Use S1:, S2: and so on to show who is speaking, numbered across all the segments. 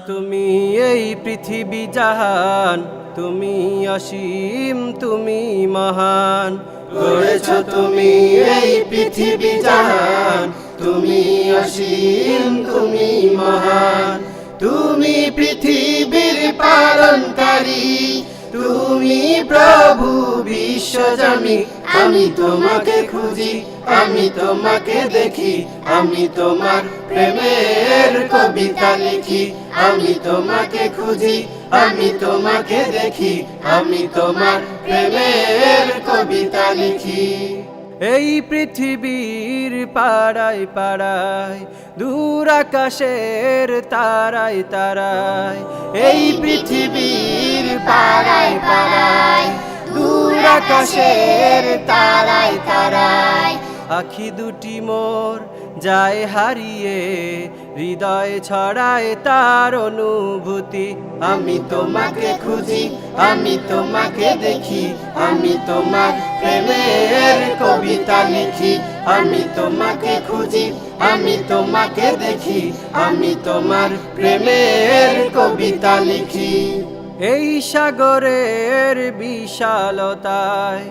S1: তুমি এই পৃথিবী জাহান, তুমি অসীম, তুমি মহান।
S2: গড়েছো তুমি এই পৃথিবী জাহান, তুমি অসীম, তুমি মহান। তুমি পৃথিবীর পালনকারী, তুমি প্রভু বিশ্বজনী। আমি তোমাকে খুঁজি, আমি তোমাকে দেখি, আমি তোমার প্রেমের কবিতা লিখি। আমি তোমাকে খুঁজি, আমি তোমাকে দেখি, আমি তোমার প্রেমের কবিতা লিখি।
S1: এই পৃথিবীর পাড়ায় পাড়ায়, দূর আকাশের তারায় তারায়।
S2: এই পৃথিবীর পাড়ায় পাড়ায়, দূর আকাশের তারায় তারায়।
S1: আখি দুটি মোর যায় হারিয়ে, হৃদয় ছড়ায় তার অনুভূতি।
S2: আমি তোমাকে খুঁজি, আমি তোমাকে দেখি, আমি তোমার প্রেমের কবিতা লিখি। আমি তোমাকে খুঁজি, আমি তোমাকে দেখি, আমি তোমার প্রেমের কবিতা লিখি।
S1: এই সাগরের বিশালতায়,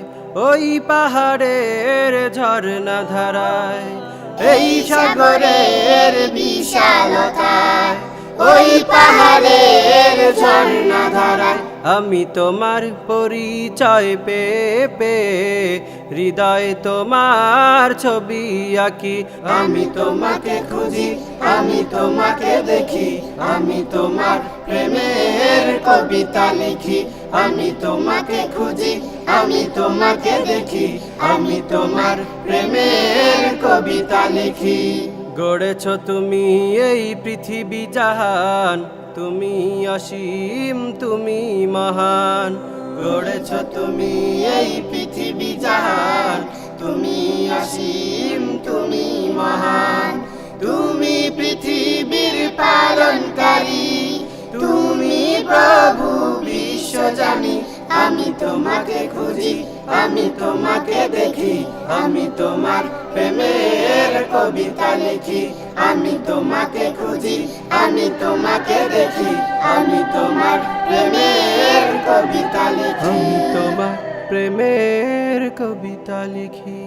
S1: ওই পাহাড়ের ঝর্ণা ধারায়।
S2: এই সাগরের বিশালতায়, ওই পাহাড়ের ঝর্ণা ধারায়।
S1: আমি তোমার পরিচয় পেয়ে পেয়ে, হৃদয়ে তোমার ছবি আঁকি।
S2: আমি তোমাকে খুঁজি, আমি তোমাকে দেখি, আমি তোমার প্রেমের কবিতা লিখি। আমি তোমাকে খুঁজি, আমি তোমাকে দেখি, আমি তোমার প্রেমের কবিতা লিখি।
S1: গড়েছো তুমি এই পৃথিবী জাহান, তুমি অসীম, তুমি মহান।
S2: গড়েছো তুমি এই পৃথিবী জাহান, তুমি অসীম, তুমি মহান। তুমি পৃথিবীর পালনকারী, তুমি প্রভু বিশ্বজনী। আমি তোমাকে খুঁজি, আমি তোমাকে দেখি, আমি তোমার প্রেমের কবিতা লিখি। আমি তোমাকে খুঁজি, আমি তোমাকে দেখি, আমি তোমার প্রেমের কবিতা লিখি।
S1: আমি তোমার প্রেমের কবিতা লিখি।